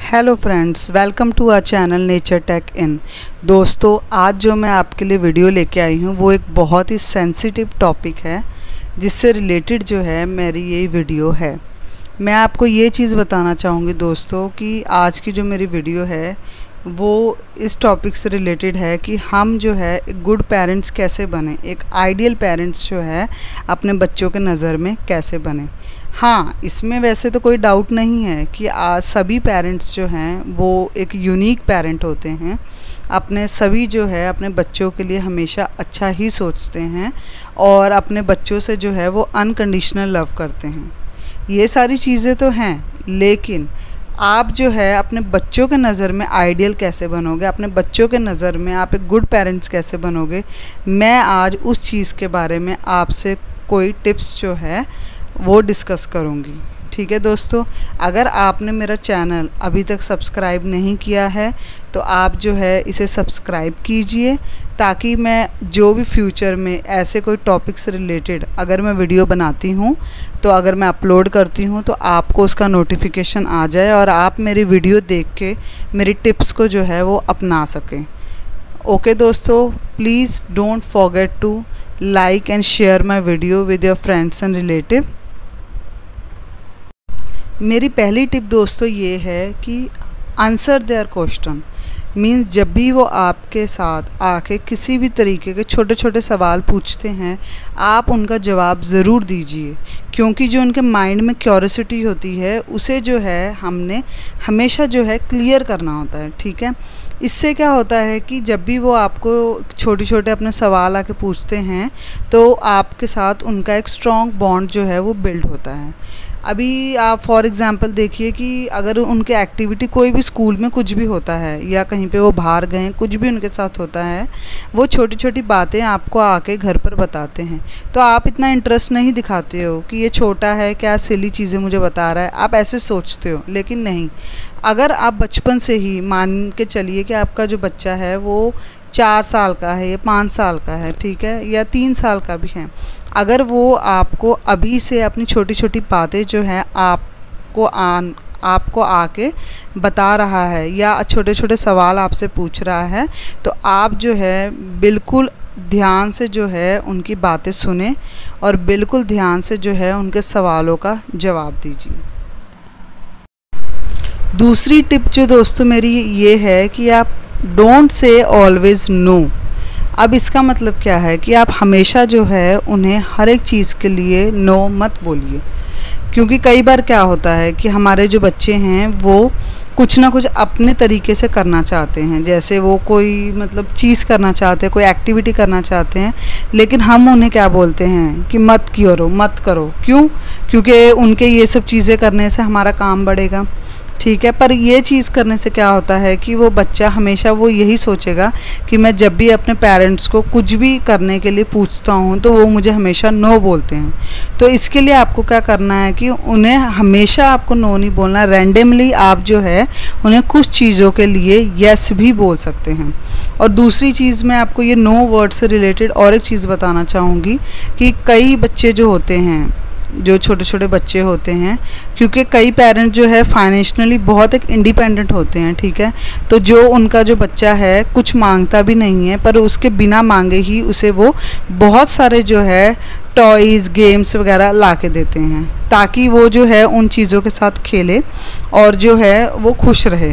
Hello friends, welcome to our channel nature tech in. दोस्तों, आज जो मैं आपके लिए वीडियो लेके आई हूँ वो एक बहुत ही सेंसिटिव टॉपिक है जिससे रिलेटेड जो है मेरी ये वीडियो है। मैं आपको ये चीज़ बताना चाहूँगी दोस्तों कि आज की जो मेरी वीडियो है वो इस टॉपिक से रिलेटेड है कि हम जो है एक गुड पेरेंट्स कैसे बने, एक आइडियल पेरेंट्स जो है अपने बच्चों के नज़र में कैसे बने। हाँ, इसमें वैसे तो कोई डाउट नहीं है कि आज सभी पेरेंट्स जो हैं वो एक यूनिक पेरेंट होते हैं। अपने सभी जो है अपने बच्चों के लिए हमेशा अच्छा ही सोचते हैं और अपने बच्चों से जो है वो अनकंडीशनल लव करते हैं। ये सारी चीज़ें तो हैं, लेकिन आप जो है अपने बच्चों के नज़र में आइडियल कैसे बनोगे, अपने बच्चों के नज़र में आप एक गुड पेरेंट्स कैसे बनोगे, मैं आज उस चीज़ के बारे में आपसे कोई टिप्स जो है वो डिस्कस करूँगी। ठीक है दोस्तों, अगर आपने मेरा चैनल अभी तक सब्सक्राइब नहीं किया है तो आप जो है इसे सब्सक्राइब कीजिए, ताकि मैं जो भी फ्यूचर में ऐसे कोई टॉपिक से रिलेटेड अगर मैं वीडियो बनाती हूँ तो अगर मैं अपलोड करती हूँ तो आपको उसका नोटिफिकेशन आ जाए और आप मेरी वीडियो देख के मेरी टिप्स को जो है वो अपना सकें। ओके दोस्तों, please don't forget to like and share my video with your friends and relative. मेरी पहली टिप दोस्तों ये है कि आंसर देयर क्वेश्चन। मीन्स जब भी वो आपके साथ आके किसी भी तरीके के छोटे छोटे सवाल पूछते हैं आप उनका जवाब ज़रूर दीजिए, क्योंकि जो उनके माइंड में क्यूरियोसिटी होती है उसे जो है हमने हमेशा जो है क्लियर करना होता है। ठीक है, इससे क्या होता है कि जब भी वो आपको छोटे छोटे अपने सवाल आके पूछते हैं तो आपके साथ उनका एक स्ट्रॉन्ग बॉन्ड जो है वो बिल्ड होता है। अभी आप फॉर एग्ज़ाम्पल देखिए कि अगर उनके एक्टिविटी कोई भी स्कूल में कुछ भी होता है या कहीं पे वो बाहर गए, कुछ भी उनके साथ होता है, वो छोटी छोटी बातें आपको आके घर पर बताते हैं तो आप इतना इंटरेस्ट नहीं दिखाते हो कि ये छोटा है, क्या सिली चीज़ें मुझे बता रहा है, आप ऐसे सोचते हो। लेकिन नहीं, अगर आप बचपन से ही मान के चलिए कि आपका जो बच्चा है वो 4 साल का है या 5 साल का है, ठीक है, या 3 साल का भी है, अगर वो आपको अभी से अपनी छोटी छोटी बातें जो है आपको आके बता रहा है या छोटे छोटे सवाल आपसे पूछ रहा है तो आप जो है बिल्कुल ध्यान से जो है उनकी बातें सुने और बिल्कुल ध्यान से जो है उनके सवालों का जवाब दीजिए। दूसरी टिप जो दोस्तों मेरी ये है कि आप डोंट से ऑलवेज़ नो। अब इसका मतलब क्या है कि आप हमेशा जो है उन्हें हर एक चीज़ के लिए नो मत बोलिए, क्योंकि कई बार क्या होता है कि हमारे जो बच्चे हैं वो कुछ ना कुछ अपने तरीके से करना चाहते हैं। जैसे वो कोई मतलब चीज़ करना चाहते हैं, कोई एक्टिविटी करना चाहते हैं, लेकिन हम उन्हें क्या बोलते हैं कि मत करो। क्यों? क्योंकि उनके ये सब चीज़ें करने से हमारा काम बढ़ेगा। ठीक है, पर ये चीज़ करने से क्या होता है कि वो बच्चा हमेशा वो यही सोचेगा कि मैं जब भी अपने पेरेंट्स को कुछ भी करने के लिए पूछता हूँ तो वो मुझे हमेशा नो बोलते हैं। तो इसके लिए आपको क्या करना है कि उन्हें हमेशा आपको नो नहीं बोलना, रैंडमली आप जो है उन्हें कुछ चीज़ों के लिए यस भी बोल सकते हैं। और दूसरी चीज़ मैं आपको ये नो वर्ड से रिलेटेड और एक चीज़ बताना चाहूँगी कि कई बच्चे जो होते हैं, जो छोटे छोटे बच्चे होते हैं, क्योंकि कई पेरेंट जो है फाइनेंशियली बहुत एक इंडिपेंडेंट होते हैं, ठीक है, तो जो उनका जो बच्चा है कुछ मांगता भी नहीं है पर उसके बिना मांगे ही उसे वो बहुत सारे जो है टॉयज़, गेम्स वगैरह ला के देते हैं ताकि वो जो है उन चीज़ों के साथ खेले और जो है वो खुश रहे।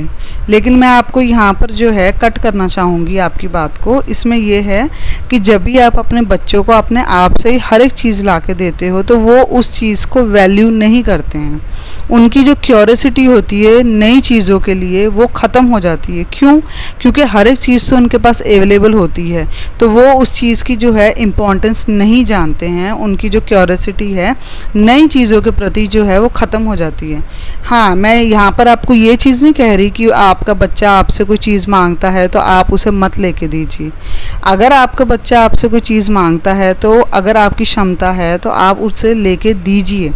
लेकिन मैं आपको यहाँ पर जो है कट करना चाहूँगी आपकी बात को। इसमें ये है कि जब भी आप अपने बच्चों को अपने आप से ही हर एक चीज़ ला के देते हो तो वो उस चीज़ को वैल्यू नहीं करते हैं। उनकी जो क्यूरियोसिटी होती है नई चीज़ों के लिए वो ख़त्म हो जाती है। क्यों? क्योंकि हर एक चीज़ तो उनके पास अवेलेबल होती है तो वो उस चीज़ की जो है इम्पोर्टेंस नहीं जानते हैं। उनकी जो क्यूरियोसिटी है नई चीज़ों के प्रति जो है वो ख़त्म हो जाती है। हाँ, मैं यहाँ पर आपको ये चीज़ नहीं कह रही कि आपका बच्चा आपसे कोई चीज़ मांगता है तो आप उसे मत लेके दीजिए। अगर आपका बच्चा आपसे कोई चीज़ मांगता है तो अगर आपकी क्षमता है तो आप उसे लेके दीजिए,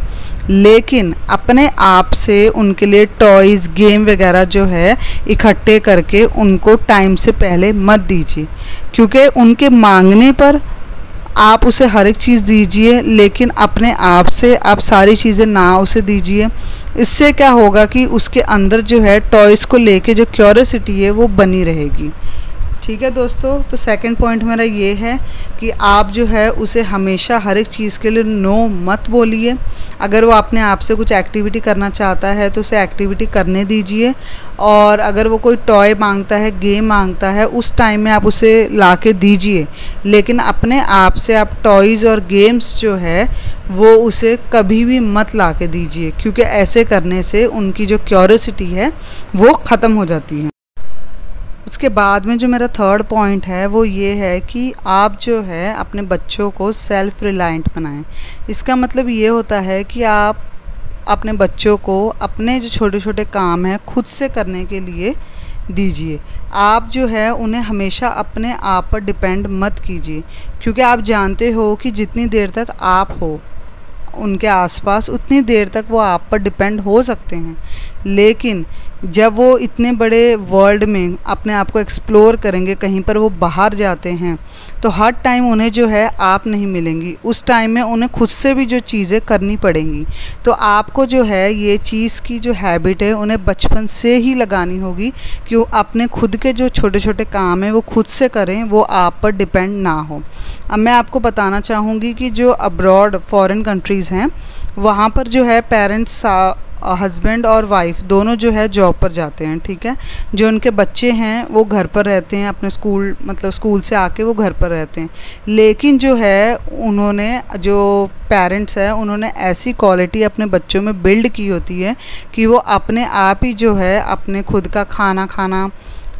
लेकिन अपने आप से उनके लिए टॉयज़, गेम वगैरह जो है इकट्ठे करके उनको टाइम से पहले मत दीजिए, क्योंकि उनके मांगने पर आप उसे हर एक चीज़ दीजिए, लेकिन अपने आप से आप सारी चीज़ें ना उसे दीजिए। इससे क्या होगा कि उसके अंदर जो है टॉयज़ को लेके जो क्यूरियोसिटी है वो बनी रहेगी। ठीक है दोस्तों, तो सेकंड पॉइंट मेरा ये है कि आप जो है उसे हमेशा हर एक चीज़ के लिए नो मत बोलिए। अगर वो अपने आप से कुछ एक्टिविटी करना चाहता है तो उसे एक्टिविटी करने दीजिए, और अगर वो कोई टॉय मांगता है, गेम मांगता है, उस टाइम में आप उसे ला के दीजिए। लेकिन अपने आप से आप टॉयज़ और गेम्स जो है वो उसे कभी भी मत ला के दीजिए, क्योंकि ऐसे करने से उनकी जो क्यूरियोसिटी है वो ख़त्म हो जाती है। उसके बाद में जो मेरा थर्ड पॉइंट है वो ये है कि आप जो है अपने बच्चों को सेल्फ़ रिलायंट बनाएं। इसका मतलब ये होता है कि आप अपने बच्चों को अपने जो छोटे छोटे काम हैं खुद से करने के लिए दीजिए। आप जो है उन्हें हमेशा अपने आप पर डिपेंड मत कीजिए, क्योंकि आप जानते हो कि जितनी देर तक आप हो उनके आसपास उतनी देर तक वो आप पर डिपेंड हो सकते हैं। लेकिन जब वो इतने बड़े वर्ल्ड में अपने आप को एक्सप्लोर करेंगे, कहीं पर वो बाहर जाते हैं, तो हर टाइम उन्हें जो है आप नहीं मिलेंगी। उस टाइम में उन्हें खुद से भी जो चीज़ें करनी पड़ेंगी। तो आपको जो है ये चीज़ की जो हैबिट है उन्हें बचपन से ही लगानी होगी कि वो अपने खुद के जो छोटे छोटे काम हैं वो खुद से करें, वो आप पर डिपेंड ना हो। अब मैं आपको बताना चाहूँगी कि जो अब्रॉड फॉरेन कंट्रीज़ हैं वहाँ पर जो है पेरेंट्स हस्बैंड और वाइफ दोनों जो है जॉब पर जाते हैं। ठीक है, जो उनके बच्चे हैं वो घर पर रहते हैं, अपने स्कूल मतलब स्कूल से आके वो घर पर रहते हैं। लेकिन जो है उन्होंने जो पेरेंट्स हैं उन्होंने ऐसी क्वालिटी अपने बच्चों में बिल्ड की होती है कि वो अपने आप ही जो है अपने खुद का खाना खाना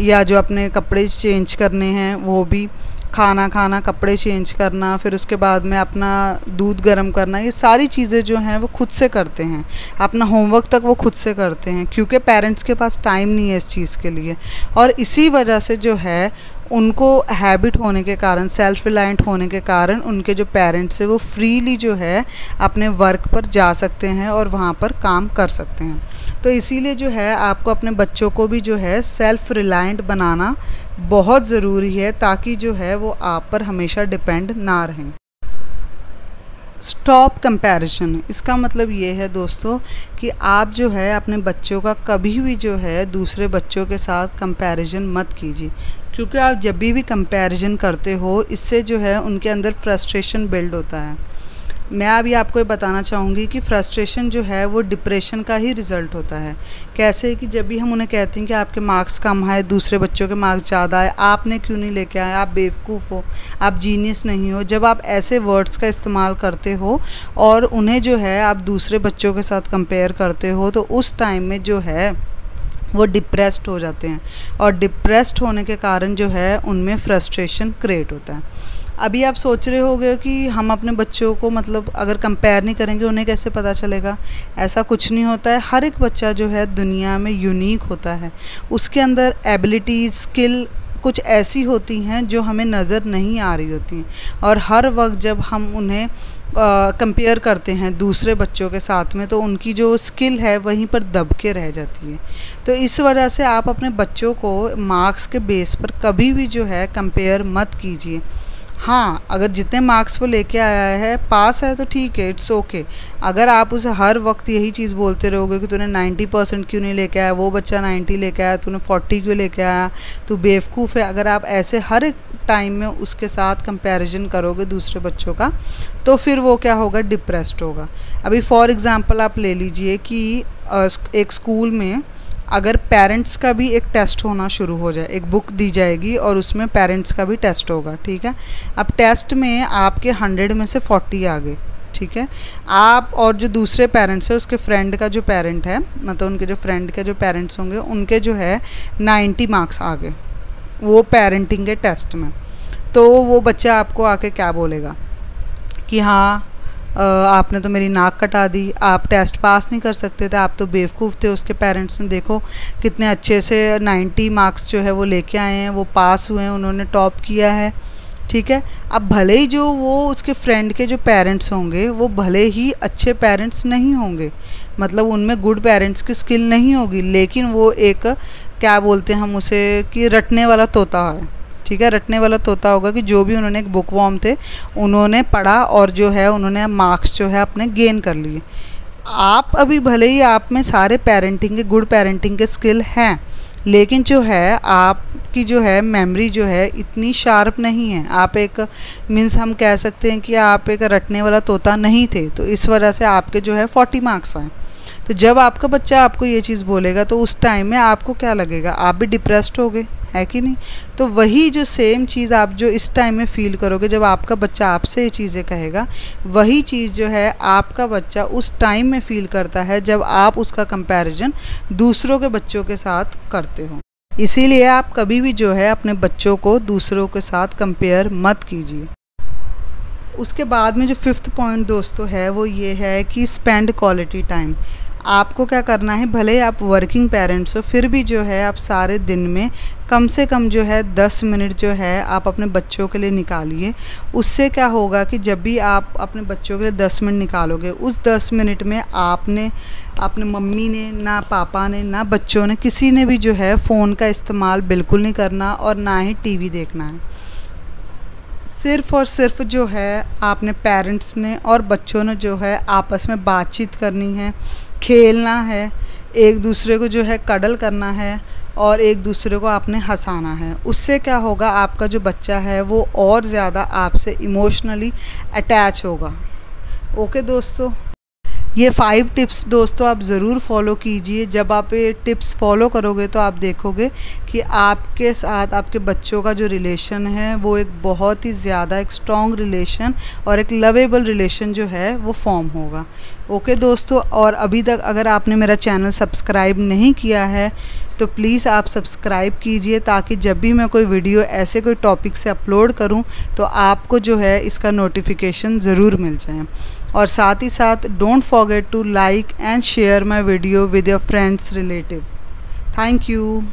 या जो अपने कपड़े चेंज करने हैं वो भी खाना खाना, कपड़े चेंज करना, फिर उसके बाद में अपना दूध गर्म करना, ये सारी चीज़ें जो हैं वो खुद से करते हैं। अपना होमवर्क तक वो खुद से करते हैं, क्योंकि पेरेंट्स के पास टाइम नहीं है इस चीज़ के लिए। और इसी वजह से जो है उनको हैबिट होने के कारण, सेल्फ रिलायंट होने के कारण उनके जो पेरेंट्स हैं वो फ्रीली जो है अपने वर्क पर जा सकते हैं और वहाँ पर काम कर सकते हैं। तो इसीलिए जो है आपको अपने बच्चों को भी जो है सेल्फ रिलायंट बनाना बहुत ज़रूरी है, ताकि जो है वो आप पर हमेशा डिपेंड ना रहें। स्टॉप कंपैरिजन, इसका मतलब ये है दोस्तों कि आप जो है अपने बच्चों का कभी भी जो है दूसरे बच्चों के साथ कंपैरिजन मत कीजिए, क्योंकि आप जब भी कंपैरिजन करते हो इससे जो है उनके अंदर फ्रस्ट्रेशन बिल्ड होता है। मैं अभी आपको ये बताना चाहूँगी कि फ्रस्ट्रेशन जो है वो डिप्रेशन का ही रिज़ल्ट होता है। कैसे कि जब भी हम उन्हें कहते हैं कि आपके मार्क्स कम आए, दूसरे बच्चों के मार्क्स ज़्यादा आए, आपने क्यों नहीं लेके आए, आप बेवकूफ़ हो, आप जीनियस नहीं हो, जब आप ऐसे वर्ड्स का इस्तेमाल करते हो और उन्हें जो है आप दूसरे बच्चों के साथ कंपेयर करते हो, तो उस टाइम में जो है वो डिप्रेस्ड हो जाते हैं, और डिप्रेस्ड होने के कारण जो है उनमें फ्रस्ट्रेशन क्रिएट होता है। अभी आप सोच रहे होंगे कि हम अपने बच्चों को मतलब अगर कंपेयर नहीं करेंगे उन्हें कैसे पता चलेगा। ऐसा कुछ नहीं होता है। हर एक बच्चा जो है दुनिया में यूनिक होता है, उसके अंदर एबिलिटीज़, स्किल कुछ ऐसी होती हैं जो हमें नज़र नहीं आ रही होती हैं, और हर वक्त जब हम उन्हें कंपेयर करते हैं दूसरे बच्चों के साथ में तो उनकी जो स्किल है वहीं पर दब के रह जाती है। तो इस वजह से आप अपने बच्चों को मार्क्स के बेस पर कभी भी जो है कंपेयर मत कीजिए। हाँ, अगर जितने मार्क्स वो लेके आया है, पास है तो ठीक है, इट्स ओके। अगर आप उसे हर वक्त यही चीज़ बोलते रहोगे कि तूने 90% क्यों नहीं लेके आया, वो बच्चा 90 लेके आया, तूने 40 क्यों लेके आया, तू बेवकूफ़ है, अगर आप ऐसे हर एक टाइम में उसके साथ कंपैरिजन करोगे दूसरे बच्चों का, तो फिर वो क्या होगा, डिप्रेस्ड होगा। अभी फॉर एग्ज़ाम्पल आप ले लीजिए कि एक स्कूल में अगर पेरेंट्स का भी एक टेस्ट होना शुरू हो जाए, एक बुक दी जाएगी और उसमें पेरेंट्स का भी टेस्ट होगा, ठीक है। अब टेस्ट में आपके 100 में से 40 आ गए, ठीक है। आप और जो दूसरे पेरेंट्स है, उसके फ्रेंड का जो पेरेंट है, मतलब उनके जो फ्रेंड के जो पेरेंट्स होंगे, उनके जो है 90 मार्क्स आ गए वो पेरेंटिंग के टेस्ट में। तो वो बच्चा आपको आके क्या बोलेगा कि हाँ आपने तो मेरी नाक कटा दी, आप टेस्ट पास नहीं कर सकते थे, आप तो बेवकूफ़ थे। उसके पेरेंट्स ने देखो कितने अच्छे से 90 मार्क्स जो है वो लेके आए हैं, वो पास हुए हैं, उन्होंने टॉप किया है, ठीक है। अब भले ही जो वो उसके फ्रेंड के जो पेरेंट्स होंगे वो भले ही अच्छे पेरेंट्स नहीं होंगे, मतलब उनमें गुड पेरेंट्स की स्किल नहीं होगी, लेकिन वो एक क्या बोलते हैं हम उसे कि रटने वाला तोता है, ठीक है, रटने वाला तोता होगा कि जो भी उन्होंने एक बुक वॉर्म थे उन्होंने पढ़ा और जो है उन्होंने मार्क्स जो है अपने गेन कर लिए। आप अभी भले ही आप में सारे पेरेंटिंग के गुड पेरेंटिंग के स्किल हैं, लेकिन जो है आपकी जो है मेमोरी जो है इतनी शार्प नहीं है। आप एक मीन्स हम कह सकते हैं कि आप एक रटने वाला तोता नहीं थे, तो इस वजह से आपके जो है 40 मार्क्स आए। तो जब आपका बच्चा आपको ये चीज़ बोलेगा तो उस टाइम में आपको क्या लगेगा, आप भी डिप्रेस्ड होगे, है कि नहीं। तो वही जो सेम चीज़ आप जो इस टाइम में फ़ील करोगे जब आपका बच्चा आपसे ये चीज़ें कहेगा, वही चीज़ जो है आपका बच्चा उस टाइम में फ़ील करता है जब आप उसका कंपैरिजन दूसरों के बच्चों के साथ करते हो। इसीलिए आप कभी भी जो है अपने बच्चों को दूसरों के साथ कंपेयर मत कीजिए। उसके बाद में जो 5th पॉइंट दोस्तों है वो ये है कि स्पेंड क्वालिटी टाइम। आपको क्या करना है, भले ही आप वर्किंग पेरेंट्स हो फिर भी जो है आप सारे दिन में कम से कम जो है 10 मिनट जो है आप अपने बच्चों के लिए निकालिए। उससे क्या होगा कि जब भी आप अपने बच्चों के लिए 10 मिनट निकालोगे, उस 10 मिनट में आपने, अपने मम्मी ने, ना पापा ने, ना बच्चों ने, किसी ने भी जो है फ़ोन का इस्तेमाल बिल्कुल नहीं करना और ना ही टीवी देखना है। सिर्फ़ और सिर्फ जो है आपने पेरेंट्स ने और बच्चों ने जो है आपस में बातचीत करनी है, खेलना है, एक दूसरे को जो है कडल करना है और एक दूसरे को आपने हंसाना है। उससे क्या होगा, आपका जो बच्चा है वो और ज़्यादा आपसे इमोशनली अटैच होगा। ओके दोस्तों, ये 5 टिप्स दोस्तों आप ज़रूर फॉलो कीजिए। जब आप ये टिप्स फॉलो करोगे तो आप देखोगे कि आपके साथ आपके बच्चों का जो रिलेशन है वो एक बहुत ही ज़्यादा एक स्ट्रॉन्ग रिलेशन और एक लवेबल रिलेशन जो है वो फॉर्म होगा। ओके दोस्तों, और अभी तक अगर आपने मेरा चैनल सब्सक्राइब नहीं किया है तो प्लीज़ आप सब्सक्राइब कीजिए, ताकि जब भी मैं कोई वीडियो ऐसे कोई टॉपिक से अपलोड करूं तो आपको जो है इसका नोटिफिकेशन ज़रूर मिल जाए। और साथ ही साथ don't forget to like and share my video with your friends relative. Thank you.